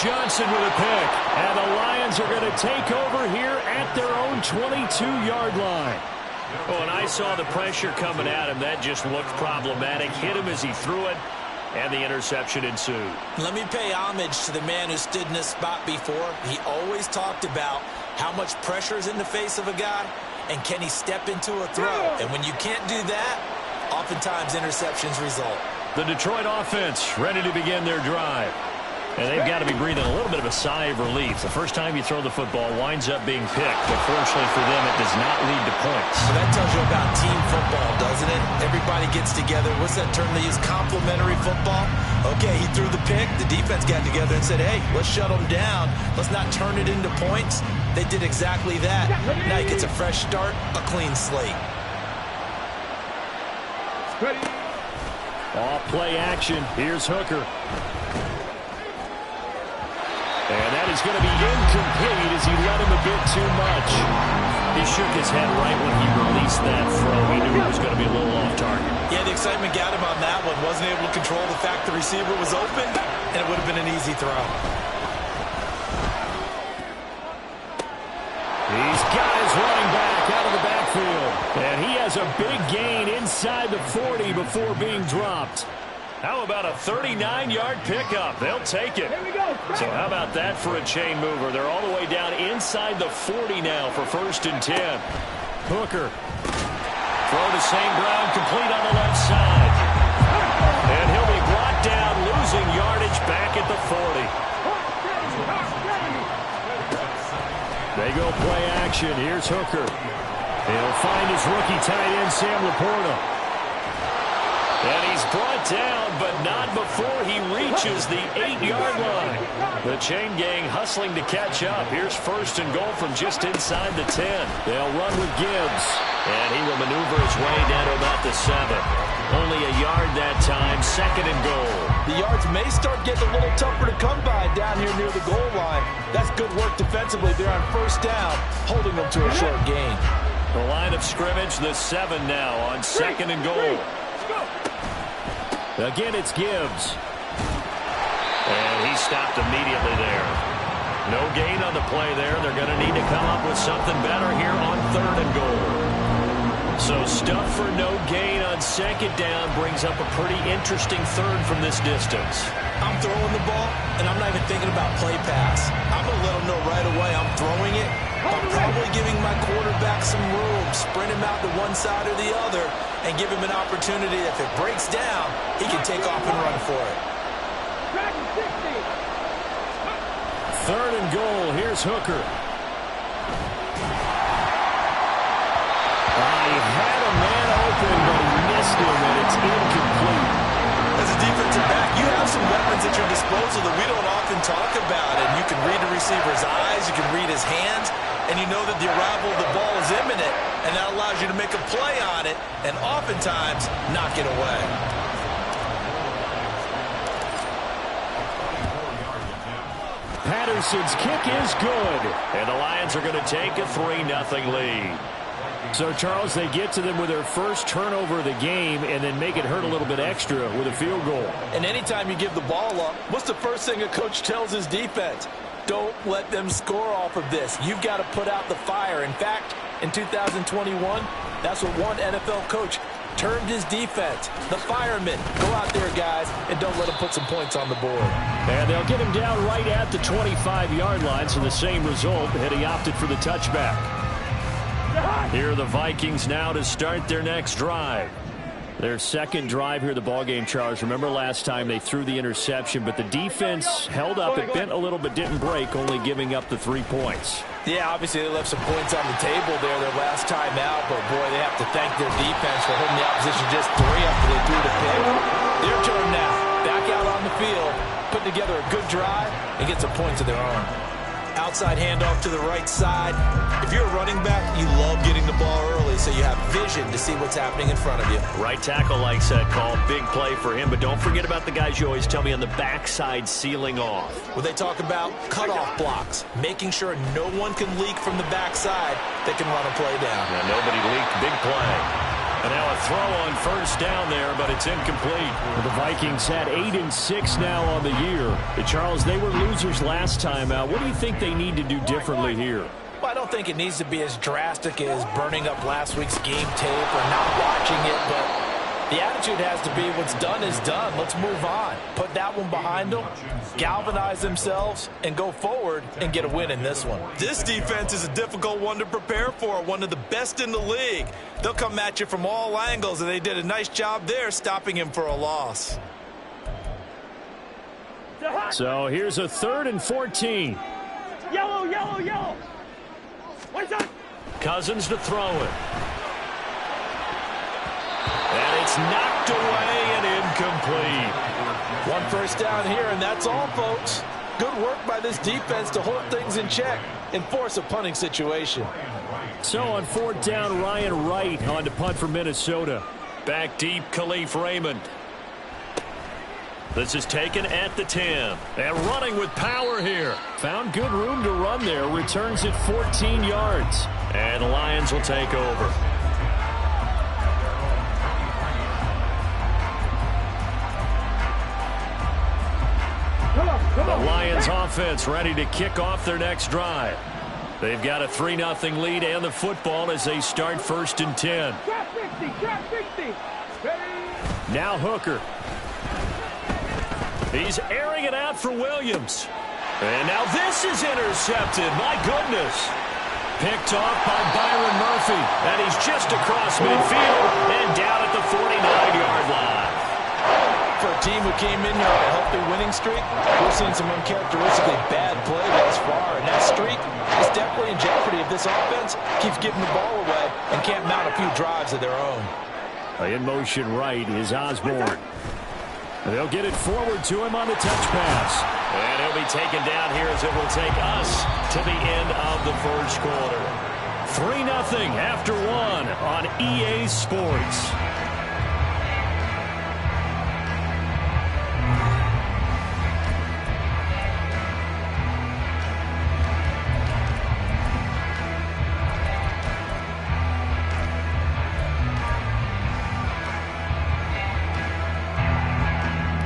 Johnson with a pick. And the Lions are going to take over here at their own 22-yard line. Oh, and I saw the pressure coming at him. That just looked problematic. Hit him as he threw it, and the interception ensued. Let me pay homage to the man who stood in this spot before. He always talked about how much pressure is in the face of a guy, and can he step into a throw. And when you can't do that, oftentimes interceptions result. The Detroit offense ready to begin their drive. And they've got to be breathing a little bit of a sigh of relief. The first time you throw the football winds up being picked, but fortunately for them, it does not lead to points. So that tells you about team football, doesn't it? Everybody gets together. What's that term they use? Complementary football? Okay, he threw the pick. The defense got together and said, hey, let's shut them down. Let's not turn it into points. They did exactly that. Now he gets a fresh start, a clean slate. Off play action. Here's Hooker. And that is going to be incomplete as he let him a bit too much. He shook his head right when he released that throw. He knew it was going to be a little off target. Yeah, the excitement got him on that one. Wasn't able to control the fact the receiver was open, and it would have been an easy throw. He's got his running back out of the backfield. And he has a big gain inside the 40 before being dropped. How about a 39-yard pickup? They'll take it. So how about that for a chain mover? They're all the way down inside the 40 now for 1st and 10. Hooker. Throw to St. Brown, complete on the left side. And he'll be brought down, losing yardage back at the 40. They go play action. Here's Hooker. He'll find his rookie tight end, Sam Laporta. And he's brought down, but not before he reaches the 8-yard line. The chain gang hustling to catch up. Here's 1st and goal from just inside the 10. They'll run with Gibbs. And he will maneuver his way down to about the 7. Only a yard that time, 2nd and goal. The yards may start getting a little tougher to come by down here near the goal line. That's good work defensively. They're on 1st down, holding them to a short gain. The line of scrimmage, the 7 now on 2nd and goal. Again, it's Gibbs. And he stopped immediately there. No gain on the play there. They're going to need to come up with something better here on 3rd and goal. So stuff for no gain on 2nd down brings up a pretty interesting 3rd from this distance. I'm throwing the ball, and I'm not even thinking about play pass. I'm going to let them know right away I'm throwing it. I'm probably giving my quarterback some room, sprint him out to one side or the other, and give him an opportunity. If it breaks down, he can take off and run for it. 3rd and goal. Here's Hooker. He had a man open, but he missed him, and it's incomplete. As a defensive back, you have some weapons at your disposal that we don't often talk about. And you can read the receiver's eyes, you can read his hands, and you know that the arrival of the ball is imminent, and that allows you to make a play on it and oftentimes knock it away. Patterson's kick is good, and the Lions are going to take a 3-0 lead. So, Charles, they get to them with their first turnover of the game and then make it hurt a little bit extra with a field goal. And anytime you give the ball up, what's the first thing a coach tells his defense? Don't let them score off of this. You've got to put out the fire. In fact, in 2021, that's what one NFL coach termed his defense. The firemen. Go out there, guys, and don't let them put some points on the board. And they'll get him down right at the 25-yard line, so the same result, and he opted for the touchback. Here are the Vikings now to start their next drive. Their 2nd drive here, the ballgame, Charles. Remember last time they threw the interception, but the defense held up. It bent a little but didn't break, only giving up the 3 points. Yeah, obviously they left some points on the table there their last time out, but boy, they have to thank their defense for holding the opposition just 3 after they threw the pick. Their turn now. Back out on the field, put together a good drive, and get some points of their own. Outside handoff to the right side. If you're a running back, you love getting the ball early so you have vision to see what's happening in front of you. Right tackle likes that call. Big play for him, but don't forget about the guys you always tell me on the backside sealing off. Well, they talk about cutoff blocks, making sure no one can leak from the backside that can run a play down. Yeah, nobody leaked. Big play. And now a throw on first down there, but it's incomplete. Well, the Vikings had 8-6 now on the year. Charles, they were losers last time out. What do you think they need to do differently here? Well, I don't think it needs to be as drastic as burning up last week's game tape or not watching it, but the attitude has to be what's done is done. Let's move on. Put that one behind them, galvanize themselves, and go forward and get a win in this one. This defense is a difficult one to prepare for, one of the best in the league. They'll come at you from all angles, and they did a nice job there stopping him for a loss. So here's a 3rd and 14. Yellow, yellow, yellow. What's up? Cousins to throw it. And it's knocked away and incomplete. One first down here, and that's all, folks. Good work by this defense to hold things in check and force a punting situation. So on 4th down, Ryan Wright on to punt for Minnesota. Back deep, Khalif Raymond. This is taken at the 10. And running with power here. Found good room to run there. Returns it 14 yards. And the Lions will take over. The Lions offense ready to kick off their next drive. They've got a 3-0 lead and the football as they start 1st and 10. Trap 60. Now Hooker. He's airing it out for Williams. And now this is intercepted. My goodness. Picked off by Byron Murphy. And he's just across midfield and down at the 49-yard line. For a team who came in here on a healthy winning streak, we're seeing some uncharacteristically bad play thus far. And that streak is definitely in jeopardy if this offense keeps giving the ball away and can't mount a few drives of their own. In motion right is Osborne. They'll get it forward to him on the touch pass. And he'll be taken down here as it will take us to the end of the first quarter. 3-0 after 1 on EA Sports.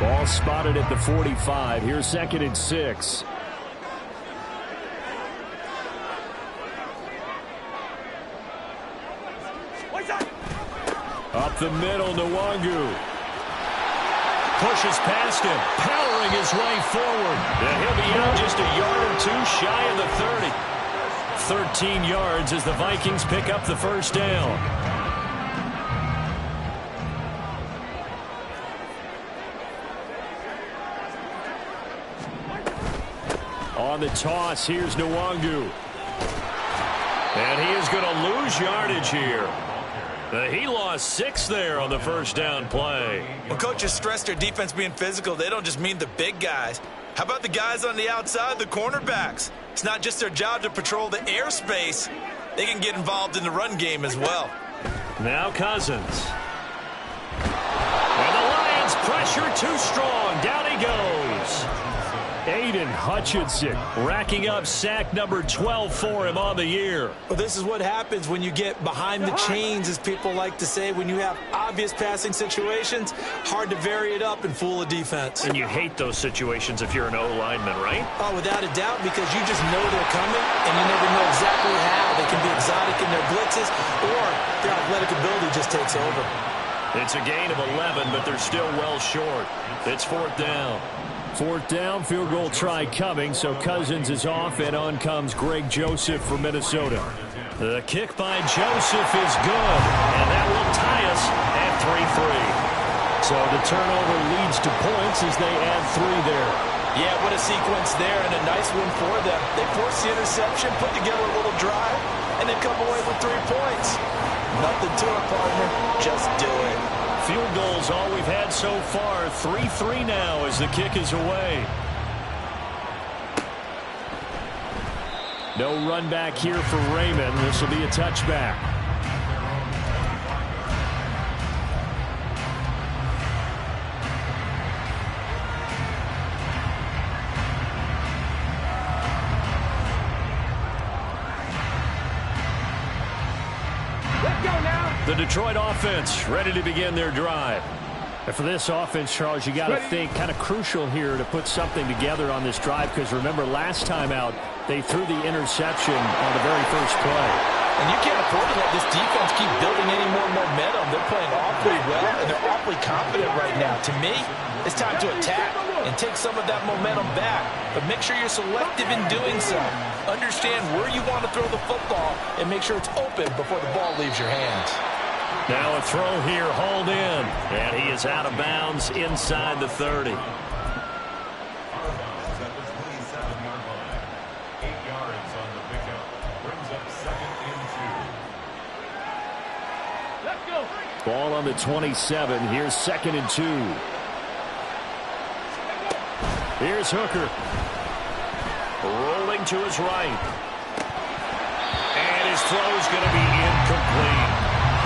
Ball spotted at the 45. Here's 2nd and 6. Up the middle, Nwangu. Pushes past him, powering his way forward. And he'll be out just a yard or two shy of the 30. 13 yards as the Vikings pick up the first down. On the toss, here's Nwangu. And he is going to lose yardage here. He lost 6 there on the first down play. When coaches stress their defense being physical, they don't just mean the big guys. How about the guys on the outside, the cornerbacks? It's not just their job to patrol the airspace. They can get involved in the run game as well. Now Cousins. And the Lions pressure too strong. Down he goes. Aiden Hutchinson racking up sack number 12 for him on the year. Well, this is what happens when you get behind the chains, as people like to say. When you have obvious passing situations, hard to vary it up and fool a defense. And you hate those situations if you're an O-lineman, right? Oh, without a doubt, because you just know they're coming, and you never know exactly how. They can be exotic in their blitzes, or their athletic ability just takes over. It's a gain of 11, but they're still well short. It's 4th down. 4th down, field goal try coming, so Cousins is off, and on comes Greg Joseph for Minnesota. The kick by Joseph is good, and that will tie us at 3-3. So the turnover leads to points as they add 3 there. Yeah, what a sequence there, and a nice one for them. They force the interception, put together a little drive, and then come away with 3 points. Nothing to it, partner. Just do it. Field goals all we've had so far. 3-3 now as the kick is away. No run back here for Raymond. This will be a touchback. The The Detroit offense ready to begin their drive. And for this offense, Charles, you got to think kind of crucial here to put something together on this drive, because remember last time out they threw the interception on the very first play. And you can't afford to let this defense keep building any more momentum. They're playing awfully well, and they're awfully confident right now. To me, it's time to attack and take some of that momentum back. But make sure you're selective in doing so. Understand where you want to throw the football and make sure it's open before the ball leaves your hands. Now a throw here, hauled in. And he is out of bounds inside the 30. Ball on the 27. Here's 2nd and 2. Here's Hooker. Rolling to his right. And his throw is going to be incomplete.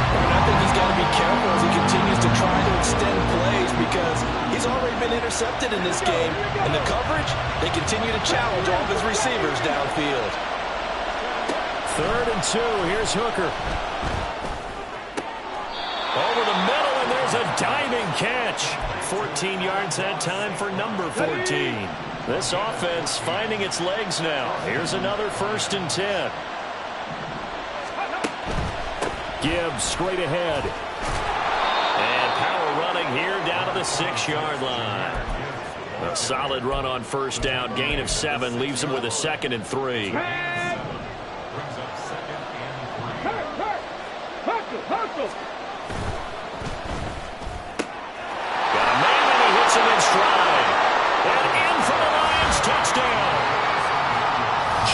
I think he's got to be careful as he continues to try to extend plays, because he's already been intercepted in this game. And the coverage, they continue to challenge all of his receivers downfield. 3rd and 2. Here's Hooker. Over the middle, and there's a diving catch. 14 yards that time for number 14. This offense finding its legs now. Here's another 1st and 10. Gibbs straight ahead. And power running here down to the 6-yard line. A solid run on 1st down. Gain of 7 leaves him with a 2nd and 3.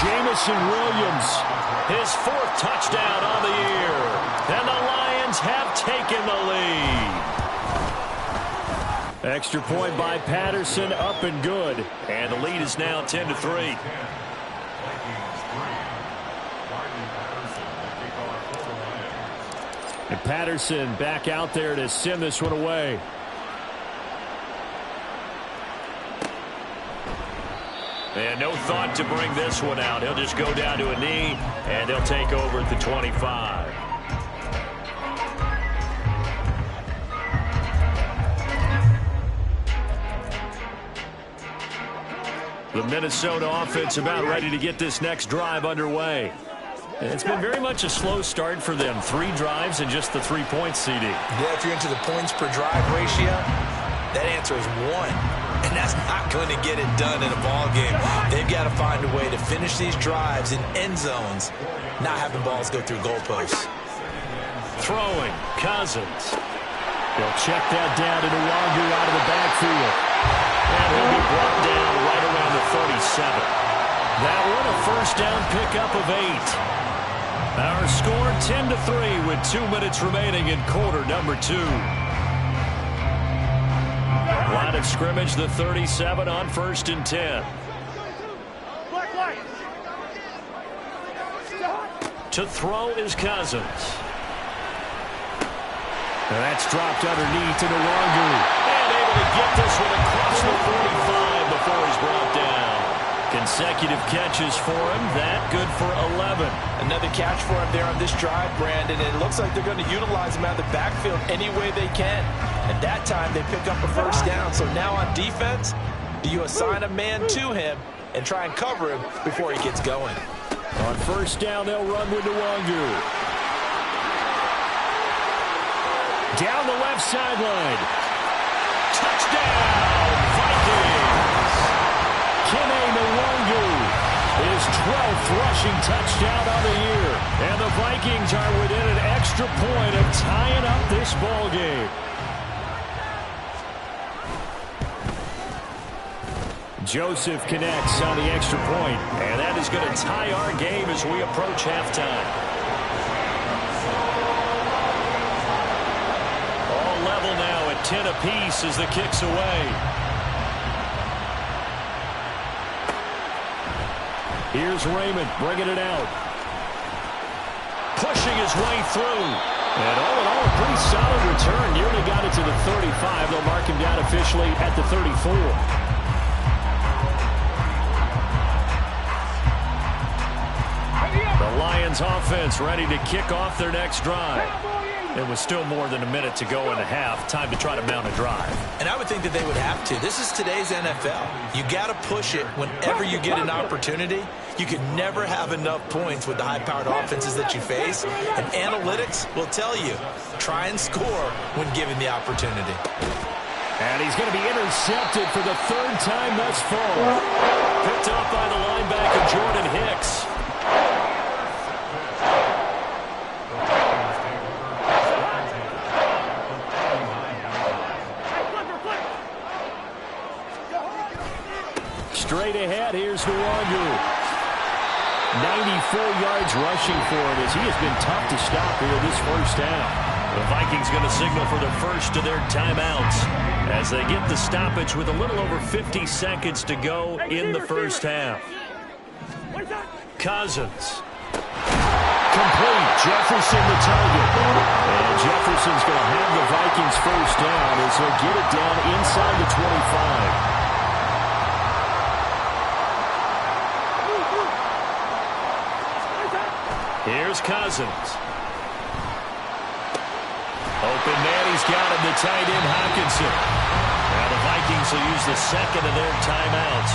Jameson Williams, his 4th touchdown on the year. And the Lions have taken the lead. Extra point by Patterson, up and good. And the lead is now 10-3. And Patterson back out there to send this one away. And no thought to bring this one out. He'll just go down to a knee, and they'll take over at the 25. The Minnesota offense about ready to get this next drive underway. And it's been very much a slow start for them. 3 drives and just the 3 points, CD. Yeah, if you're into the points per drive ratio, that answer is 1. And that's not going to get it done in a ball game. They've got to find a way to finish these drives in end zones, not having balls go through goalposts. Throwing, Cousins. They'll check that down to Nwangu out of the backfield. And he'll be brought down right around the 37. That one a 1st down pickup of 8. Our score 10-3 with 2 minutes remaining in quarter number 2. Line of scrimmage, the 37 on 1st and 10. To throw is Cousins. And that's dropped underneath to Nwangu. And able to get this one across the 45 before he's brought down. Consecutive catches for him. That good for 11. Another catch for him there on this drive, Brandon. And it looks like they're going to utilize him out of the backfield any way they can. And that time they pick up a 1st down. So now on defense, do you assign a man to him and try and cover him before he gets going? On 1st down, they'll run with Nwangu. Down the left sideline. Touchdown, Vikings! Kene Nwangu, his 12th rushing touchdown on the year. And the Vikings are within an extra point of tying up this ball game. Joseph connects on the extra point, and that is going to tie our game as we approach halftime. All level now at 10 apiece as the kick's away. Here's Raymond bringing it out. Pushing his way through. And all in all, a pretty solid return. Nearly got it to the 35. They'll mark him down officially at the 34. The Lions offense ready to kick off their next drive. It was still more than a minute to go in the half. Time to try to mount a drive. And I would think that they would have to. This is today's NFL. You got to push it whenever you get an opportunity. You can never have enough points with the high-powered offenses that you face. And analytics will tell you, try and score when given the opportunity. And he's going to be intercepted for the third time thus far. Picked up by the linebacker, Jordan Hicks. Straight ahead, here's Nwangu. 94 yards rushing for him as he has been tough to stop here this first half. The Vikings going to signal for the first of their timeouts as they get the stoppage with a little over 50 seconds to go in the first half. Cousins. Complete. Jefferson the target. And Jefferson's going to have the Vikings first down as they'll get it down inside the 25. Here's Cousins. Open man, he's got him, the tight end, Hockenson. Now the Vikings will use the second of their timeouts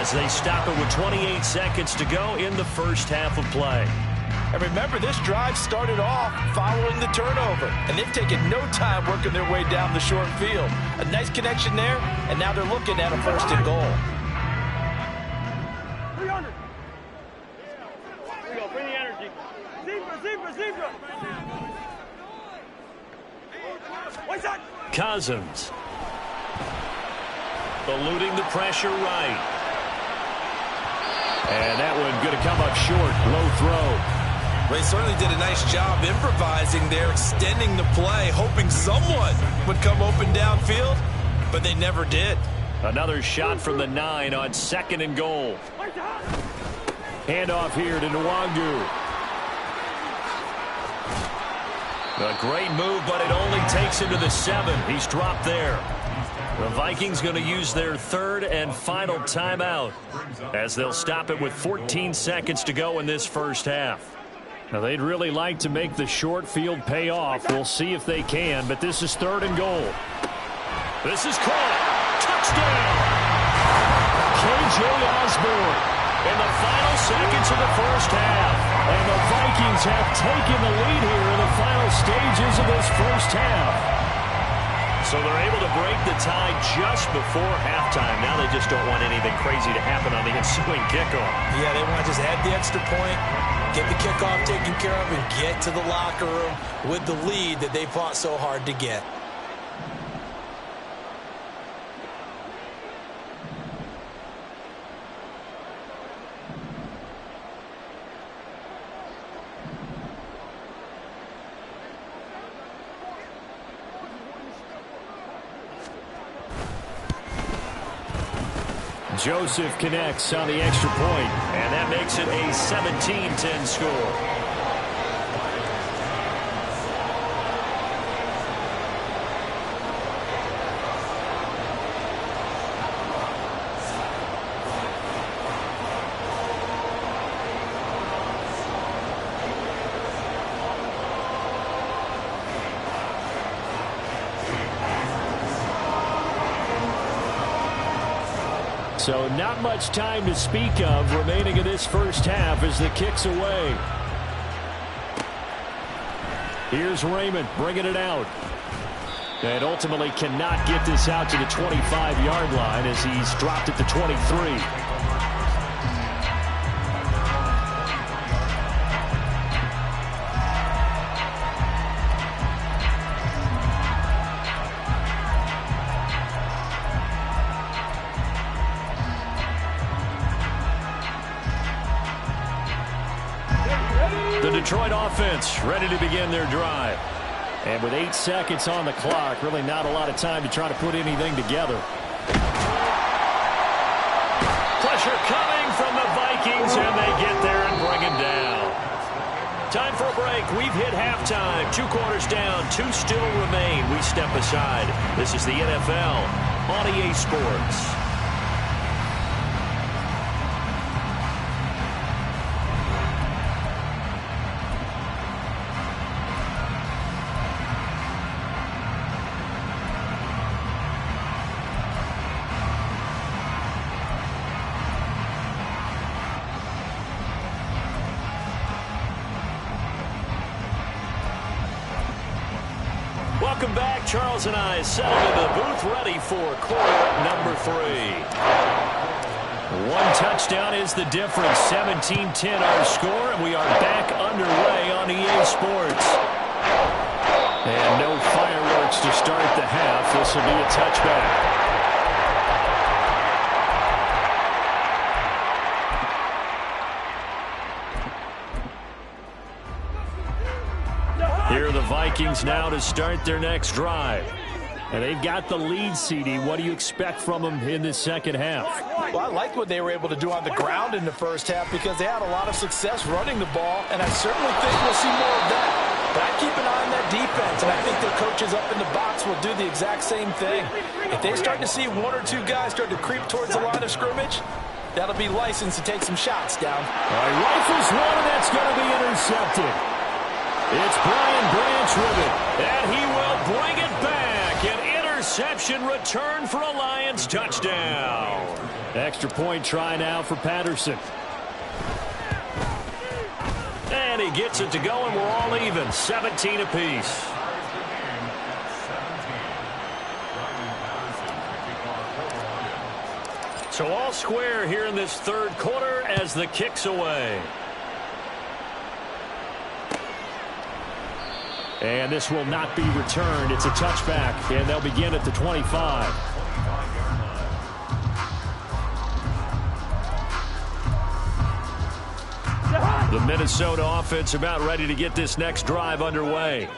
as they stop it with 28 seconds to go in the first half of play. And remember, this drive started off following the turnover, and they've taken no time working their way down the short field. A nice connection there, and now they're looking at a first and goal. 300. Here we go, bring the energy. Zebra. What's that? Cousins. Eluding the pressure right. And that one going to come up short. Low throw. Well, he certainly did a nice job improvising there, extending the play, hoping someone would come open downfield, but they never did. Another shot from the 9 on second and goal. Handoff here to Nwangu. A great move, but it only takes him to the 7. He's dropped there. The Vikings going to use their third and final timeout as they'll stop it with 14 seconds to go in this first half. Now, they'd really like to make the short field pay off. We'll see if they can, but this is third and goal. This is caught. Touchdown! K.J. Osborne in the final seconds of the first half. And the Vikings have taken the lead here in the final stages of this first half. So they're able to break the tie just before halftime. Now they just don't want anything crazy to happen on the ensuing kickoff. Yeah, they want to just add the extra point, get the kickoff taken care of, and get to the locker room with the lead that they fought so hard to get. Joseph connects on the extra point, and that makes it a 17-10 score. So not much time to speak of remaining in this first half as the kick's away. Here's Raymond bringing it out. And ultimately cannot get this out to the 25-yard line as he's dropped it to 23. Detroit offense ready to begin their drive. And with 8 seconds on the clock, really not a lot of time to try to put anything together. Pressure coming from the Vikings, and they get there and bring him down. Time for a break. We've hit halftime. 2 quarters down, 2 still remain. We step aside. This is the NFL on EA Sports. Welcome back. Charles and I settled into the booth ready for quarter number 3. One touchdown is the difference. 17-10 our score, and we are back underway on EA Sports. And no fireworks to start the half. This will be a touchback. Here are the Vikings now to start their next drive. And they've got the lead, CD. What do you expect from them in this second half? Well, I like what they were able to do on the ground in the first half because they had a lot of success running the ball, and I certainly think we'll see more of that. But I keep an eye on that defense, and I think their coaches up in the box will do the exact same thing. If they start to see one or two guys start to creep towards the line of scrimmage, that'll be licensed to take some shots down. All right, rifles one, and that's going to be intercepted. It's Brian Branch with it, and he will bring it back. An interception return for a Lions touchdown. Extra point try now for Patterson. And he gets it to go, and we're all even, 17 apiece. So all square here in this third quarter as the kick's away. And this will not be returned. It's a touchback, and they'll begin at the 25. The Minnesota offense about ready to get this next drive underway.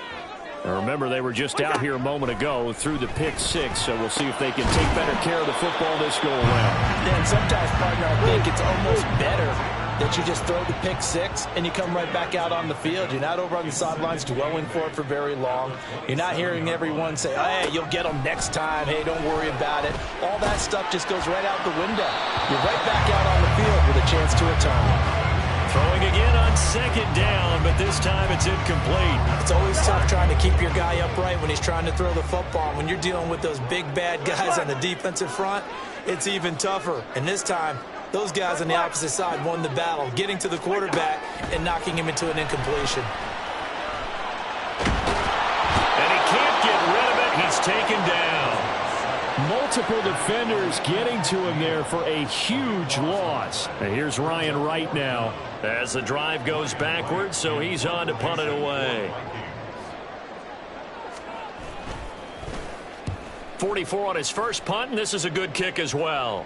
Now remember, they were just out here a moment ago through the pick 6, so we'll see if they can take better care of the football this go-around. Yeah, and sometimes, partner, I think it's almost better that you just throw the pick 6 and you come right back out on the field. You're not over on the sidelines dwelling for it for very long. You're not hearing everyone say, hey, you'll get them next time. Hey, don't worry about it. All that stuff just goes right out the window. You're right back out on the field with a chance to return. Throwing again on second down, but this time it's incomplete. It's always tough trying to keep your guy upright when he's trying to throw the football. When you're dealing with those big, bad guys on the defensive front, it's even tougher. And this time, those guys on the opposite side won the battle, getting to the quarterback and knocking him into an incompletion. And he can't get rid of it. He's taken down. Multiple defenders getting to him there for a huge loss. And here's Ryan Wright now as the drive goes backwards, so he's on to punt it away. 44 on his first punt, and this is a good kick as well.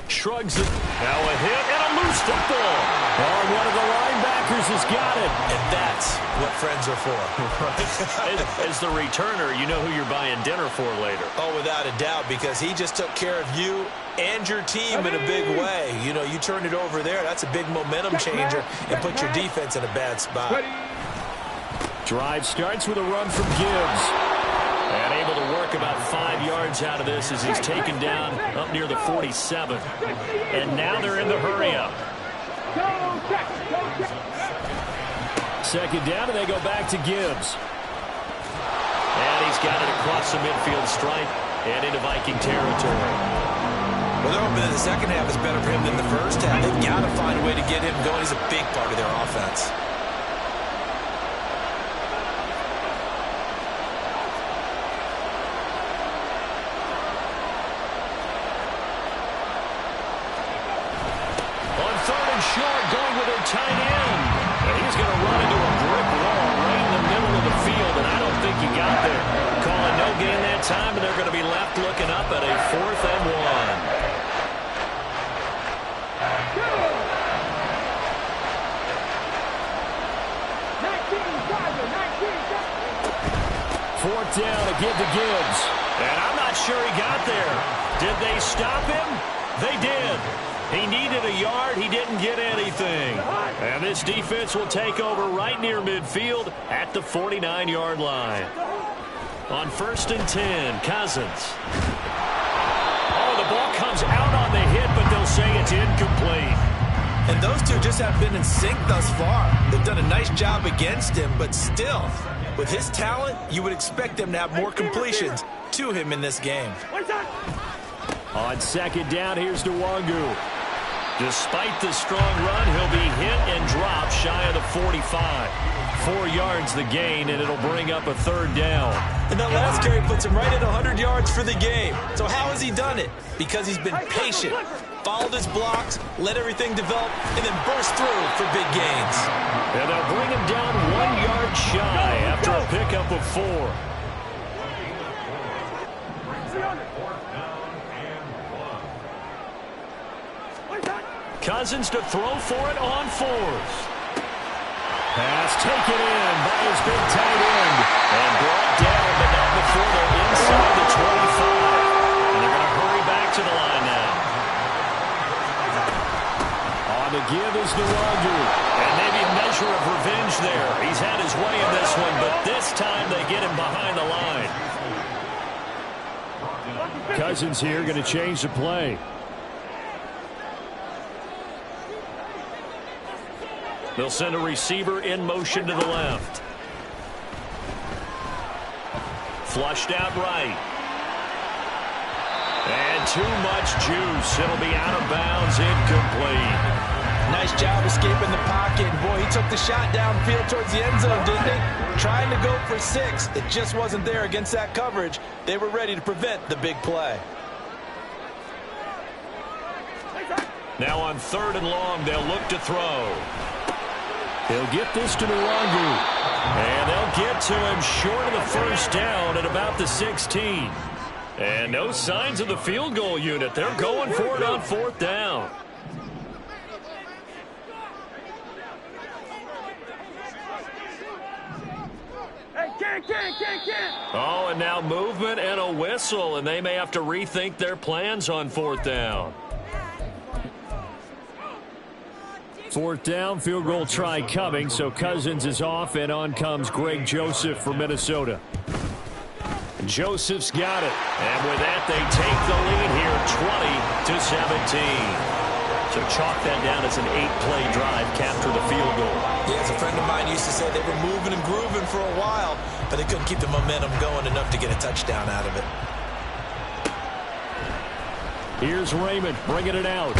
Shrugs it. Now a hit and a loose football. Oh, one of the linebackers has got it. And that's what friends are for. As the returner, you know who you're buying dinner for later. Oh, without a doubt, because he just took care of you and your team in a big way. You know, you turned it over there. That's a big momentum changer and put your defense in a bad spot. Drive starts with a run from Gibbs. And able to work about 5 yards out of this as he's taken down up near the 47. And now they're in the hurry-up. Second down, and they go back to Gibbs. And he's got it across the midfield stripe and into Viking territory. Well, they're hoping that the second half is better for him than the first half. They've got to find a way to get him going. He's a big part of their offense. Short going with their tight end. And he's going to run into a brick wall right in the middle of the field, and I don't think he got there. Calling no gain that time, and they're going to be left looking up at a 4th and 1. 4th down to give to Gibbs. And I'm not sure he got there. Did they stop him? They did. He needed a yard. He didn't get anything. And this defense will take over right near midfield at the 49-yard line. On 1st and 10, Cousins. Oh, the ball comes out on the hit, but they'll say it's incomplete. And those two just have been in sync thus far. They've done a nice job against him, but still, with his talent, you would expect them to have more completions to him in this game. On second down, here's Nwangu. Despite the strong run, he'll be hit and dropped shy of the 45. 4 yards the gain, and it'll bring up a 3rd down. And that last carry puts him right at 100 yards for the game. So how has he done it? Because he's been patient, followed his blocks, let everything develop, and then burst through for big gains. And they'll bring him down 1 yard shy after a pickup of 4. Cousins to throw for it on 4th. Pass taken in by his big tight end. And brought down, but not before they're inside the 25. And they're going to hurry back to the line now. On the give is Nwangu. And maybe a measure of revenge there. He's had his way in this one, but this time they get him behind the line. Cousins here going to change the play. They'll send a receiver in motion to the left. Flushed out right. And too much juice. It'll be out of bounds, incomplete. Nice job escaping the pocket. Boy, he took the shot downfield towards the end zone, didn't he? Trying to go for 6. It just wasn't there against that coverage. They were ready to prevent the big play. Now on 3rd and long, they'll look to throw. He'll get this to Nwangu. And they'll get to him short of the 1st down at about the 16. And no signs of the field goal unit. They're going for it on 4th down. Oh, and now movement and a whistle, and they may have to rethink their plans on 4th down. 4th down, field goal try coming, so Cousins is off, and on comes Greg Joseph for Minnesota. Joseph's got it, and with that, they take the lead here, 20-17. So chalk that down as an 8-play drive, capture the field goal. Yeah, as a friend of mine used to say, they were moving and grooving for a while, but they couldn't keep the momentum going enough to get a touchdown out of it. Here's Raymond bringing it out.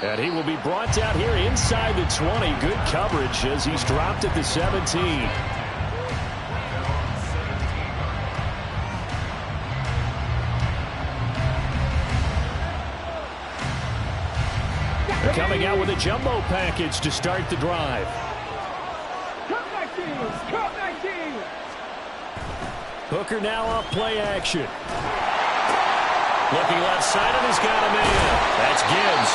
And he will be brought down here inside the 20. Good coverage as he's dropped at the 17. Coming out with a jumbo package to start the drive. Hooker now off play action. Looking left side, and he's got him in. That's Gibbs.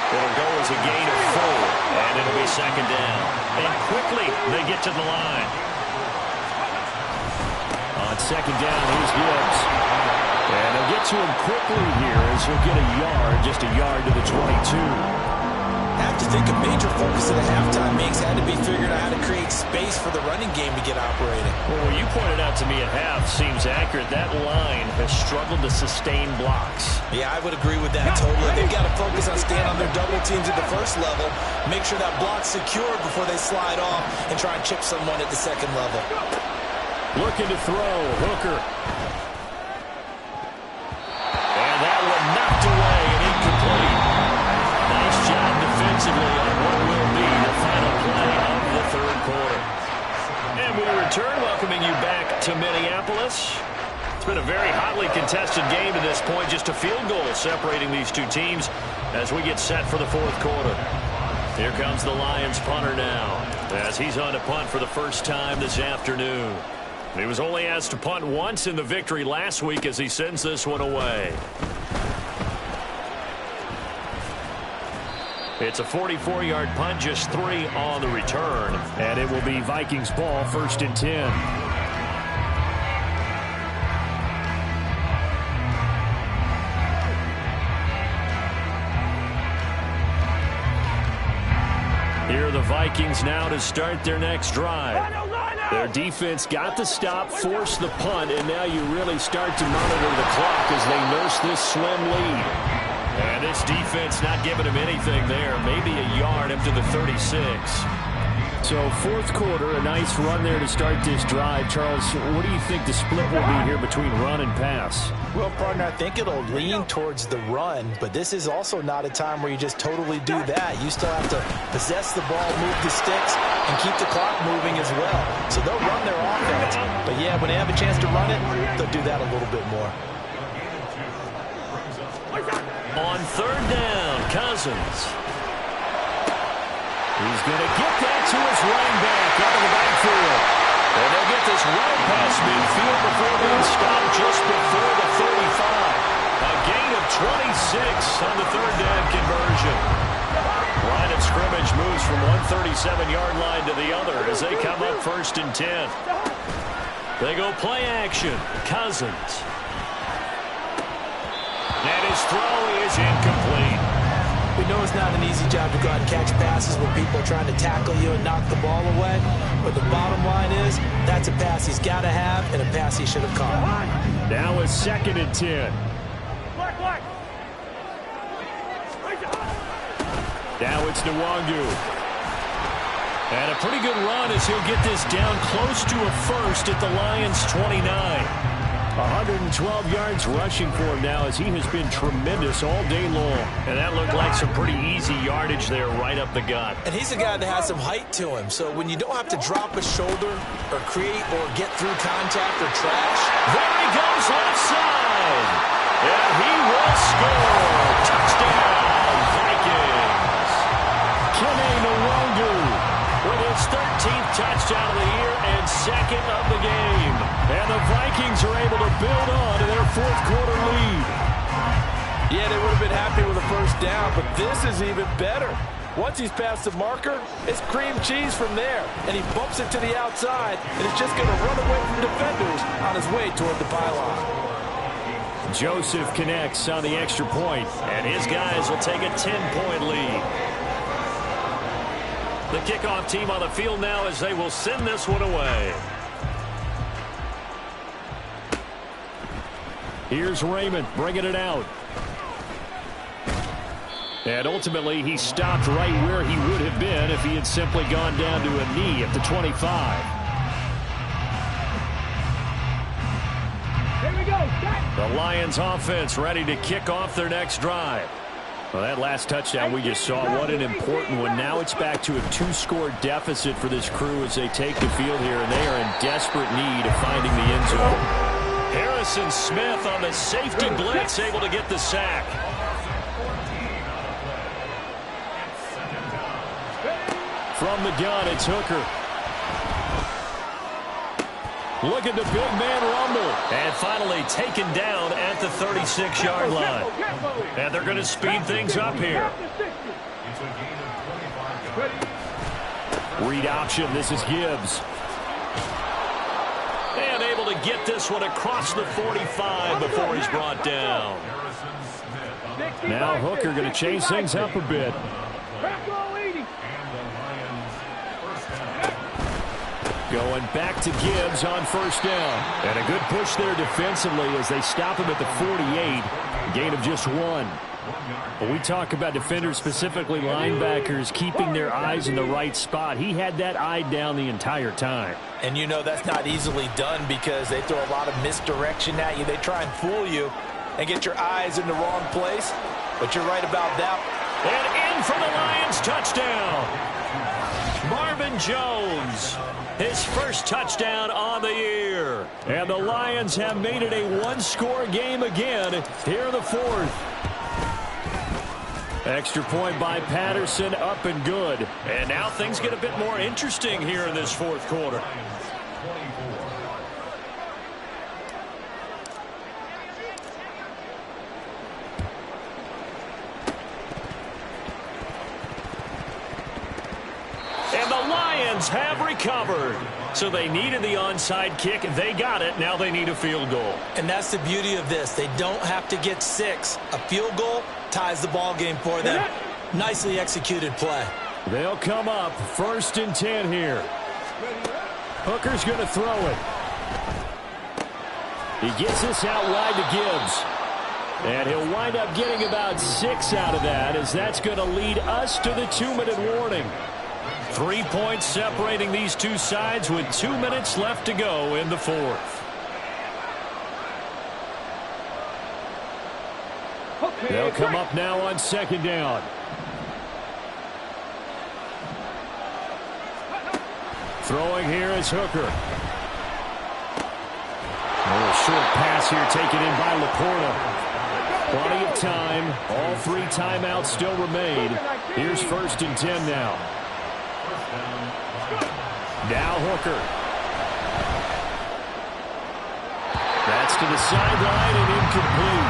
It'll go as a gain of 4, and it'll be 2nd down. And quickly, they get to the line. On 2nd down, here's Gibbs. And they'll get to him quickly here as he'll get a yard, just a yard to the 22. I have to think a major focus of the halftime makes had to be figuring out how to create space for the running game to get operating. Well, what you pointed out to me at half seems accurate. That line has struggled to sustain blocks. Yeah, I would agree with that totally. They've got to focus on staying on their double teams at the 1st level, make sure that block's secured before they slide off, and try and chip someone at the 2nd level. Looking to throw, Hooker. And that one knocked away and incomplete. Nice job defensively on what will be the final play of the 3rd quarter. And we return, welcoming you back to Minneapolis. It's been a very hotly contested game to this point. Just a field goal separating these two teams as we get set for the 4th quarter. Here comes the Lions punter now as he's on to punt for the first time this afternoon. He was only asked to punt once in the victory last week as he sends this one away. It's a 44-yard punt, just 3 on the return. And it will be Vikings ball, 1st and 10. Here are the Vikings now to start their next drive. Their defense got the stop, forced the punt, and now you really start to monitor the clock as they nurse this slim lead. And this defense not giving him anything there, maybe a yard up to the 36. So fourth quarter, a nice run there to start this drive. Charles, what do you think the split will be here between run and pass? Well, partner, I think it'll lean towards the run, but this is also not a time where you just totally do that. You still have to possess the ball, move the sticks, and keep the clock moving as well. So they'll run their offense, but yeah, when they have a chance to run it, they'll do that a little bit more. On third down, Cousins. He's going to get that to his running back out of the backfield. And they'll get this right past midfield before being stopped just before the 35. A gain of 26 on the third down conversion. Line of scrimmage moves from one 37-yard line to the other as they come up 1st and 10. They go play action. Cousins. And his throw is incomplete. We know it's not an easy job to go out and catch passes when people are trying to tackle you and knock the ball away. But the bottom line is, that's a pass he's got to have and a pass he should have caught. Now it's 2nd and 10. Now it's Nwangu. And a pretty good run as he'll get this down close to a first at the Lions' 29. 112 yards rushing for him now as he has been tremendous all day long. And that looked like some pretty easy yardage there right up the gut. And he's a guy that has some height to him. So when you don't have to drop a shoulder or create or get through contact or trash. There he goes left side. And he will score. Touchdown, Vikings. Kene Nwangu with his 13th touchdown of the year and 2nd of the game. And the Vikings are able to build on to their fourth quarter lead. Yeah, they would have been happy with a first down, but this is even better. Once he's past the marker, it's cream cheese from there. And he bumps it to the outside, and it's just going to run away from defenders on his way toward the pylon. Joseph connects on the extra point, and his guys will take a 10-point lead. The kickoff team on the field now as they will send this one away. Here's Raymond bringing it out. And ultimately, he stopped right where he would have been if he had simply gone down to a knee at the 25. Here we go. The Lions offense ready to kick off their next drive. Well, that last touchdown we just saw, what an important one. Now it's back to a 2-score deficit for this crew as they take the field here, and they are in desperate need of finding the end zone. Harrison Smith on the safety blitz, able to get the sack. From the gun, it's Hooker. Look at the big man rumble. And finally taken down at the 36-yard line. And they're going to speed things up here. Read option. This is Gibbs. And able to get this one across the 45 before he's brought down. Now Hooker going to change things up a bit. Going back to Gibbs on first down. And a good push there defensively as they stop him at the 48. Gain of just 1. When we talk about defenders, specifically linebackers, keeping their eyes in the right spot, he had that eye down the entire time. And you know that's not easily done because they throw a lot of misdirection at you. They try and fool you and get your eyes in the wrong place. But you're right about that. And in for the Lions touchdown. Marvin Jones. His first touchdown on the year. And the Lions have made it a 1-score game again here in the fourth. Extra point by Patterson, up and good. And now things get a bit more interesting here in this fourth quarter. And the Lions have recovered. So they needed the onside kick. They got it. Now they need a field goal. And that's the beauty of this. They don't have to get 6. A field goal ties the ball game for them. Nicely executed play. They'll come up 1st and 10 here. Hooker's going to throw it. He gets this out wide to Gibbs. And he'll wind up getting about 6 out of that, as that's going to lead us to the 2-minute warning. 3 points separating these two sides with 2 minutes left to go in the fourth. They'll come up now on second down. Throwing here is Hooker. A little short pass here taken in by Laporta. Plenty of time. All 3 timeouts still remain. Here's 1st and 10 now. Now Hooker. That's to the sideline and incomplete.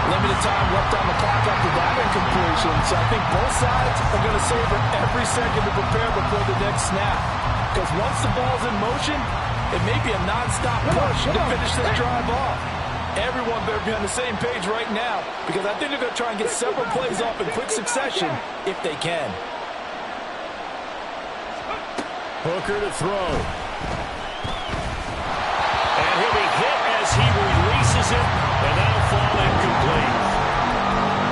Limited time left on the clock after that incompletion, so I think both sides are going to savor every second to prepare before the next snap. Because once the ball's in motion, it may be a non-stop push to finish this drive off. Everyone better be on the same page right now, because I think they're going to try and get several plays off in quick succession if they can. Hooker to throw. And he'll be hit as he releases it, and that'll fall incomplete.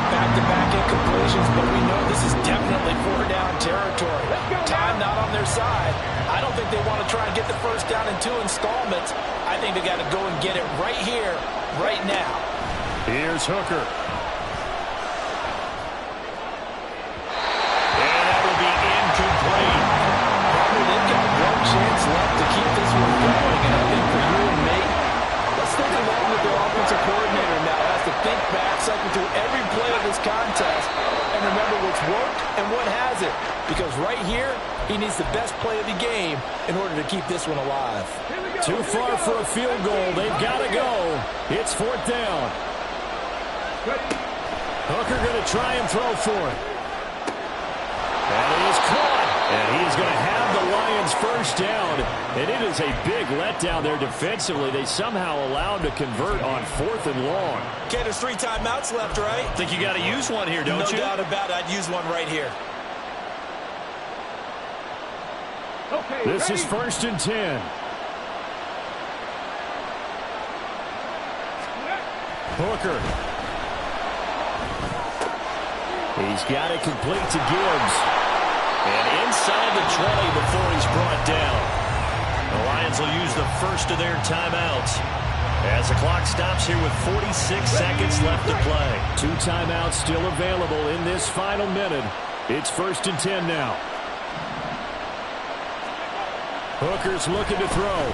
Back-to-back incompletions, but we know this is definitely 4-down territory. Time not on their side. I don't think they want to try and get the first down in 2 installments. I think they got to go and get it right here, right now. Here's Hooker. And that will be incomplete. They've got one chance left to keep this one going, and I think for you and me, let's think along with their offensive coordinator now. Has to think back, cycle through every play of this contest, and remember what's worked and what hasn't. Because right here, he needs the best play of the game in order to keep this one alive. Too far for a field goal. They've got to go. It's 4th down. Hooker going to try and throw for it. And it is caught. And he is going to have the Lions first down. And it is a big letdown there defensively. They somehow allowed to convert on 4th and long. Okay, there's 3 timeouts left, right? Think you got to use one here, don't you? No doubt about it. I'd use one right here. This is 1st and 10. Hooker. He's got it complete to Gibbs. And inside the 20 before he's brought down. The Lions will use the first of their timeouts as the clock stops here with 46 seconds left to play. 2 timeouts still available in this final minute. It's 1st and 10 now. Hooker's looking to throw.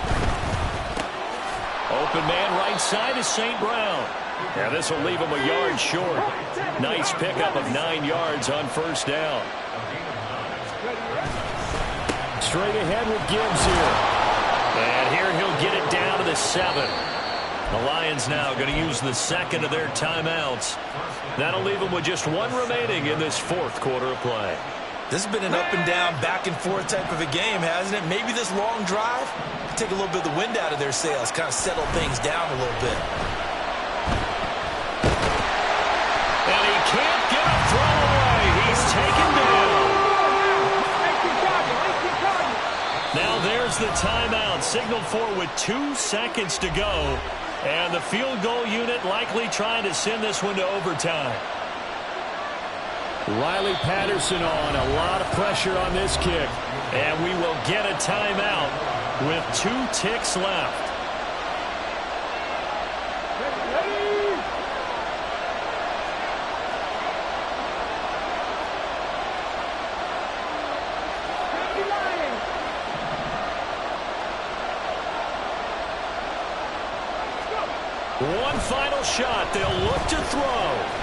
Open man right side is St. Brown. Now this will leave him a yard short. Nice pickup of 9 yards on 1st down. Straight ahead with Gibbs here. And here he'll get it down to the 7. The Lions now going to use the second of their timeouts. That'll leave them with just 1 remaining in this 4th quarter of play. This has been an up and down, back and forth type of a game, hasn't it? Maybe this long drive can take a little bit of the wind out of their sails, kind of settle things down a little bit. And he can't get a throw away. He's taken down. Now there's the timeout, signaled for with 2 seconds to go. And the field goal unit likely trying to send this one to overtime. Riley Patterson on, a lot of pressure on this kick. And we will get a timeout with 2 ticks left. One final shot. They'll look to throw.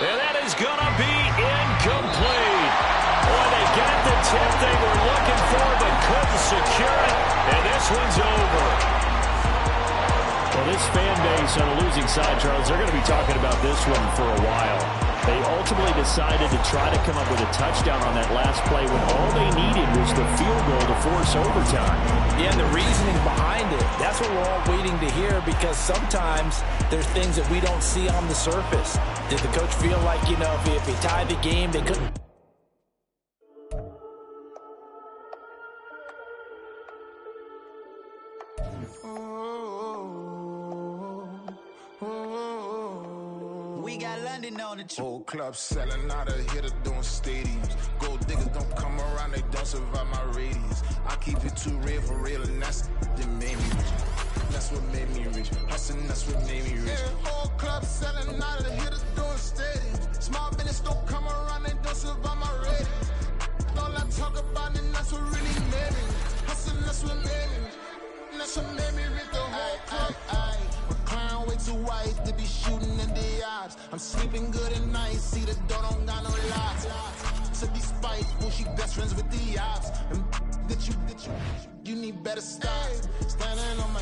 And that is going to be incomplete. Boy, they got the tip they were looking for, but couldn't secure it. And this one's over. Well, this fan base on the losing side, Charles, they're going to be talking about this one for a while. They ultimately decided to try to come up with a touchdown on that last play when all they needed was the field goal to force overtime. Yeah, and the reasoning behind it, that's what we're all waiting to hear, because sometimes there's things that we don't see on the surface. Did the coach feel like, you know, if he tied the game, they couldn't? we got London on the trip. Whole club selling out of hitter doing stadiums. Gold diggers don't come around, they don't survive my radius. I keep it too real for real, and that's that made me rich. That's what made me rich. Hustling, that's what made me rich. Yeah, whole club selling out of hitters doing stadiums. Small business don't come around, they don't survive my radius. All I talk about, and that's what really made me rich. Hustling, that's what made me rich. And that's what made me rich. The whole club. My crown way too white to be shooting in the eyes. I'm sleeping good at night, see the door don't got no locks. To be spiteful, she best friends with the ops. And that you need better stop. Standing on my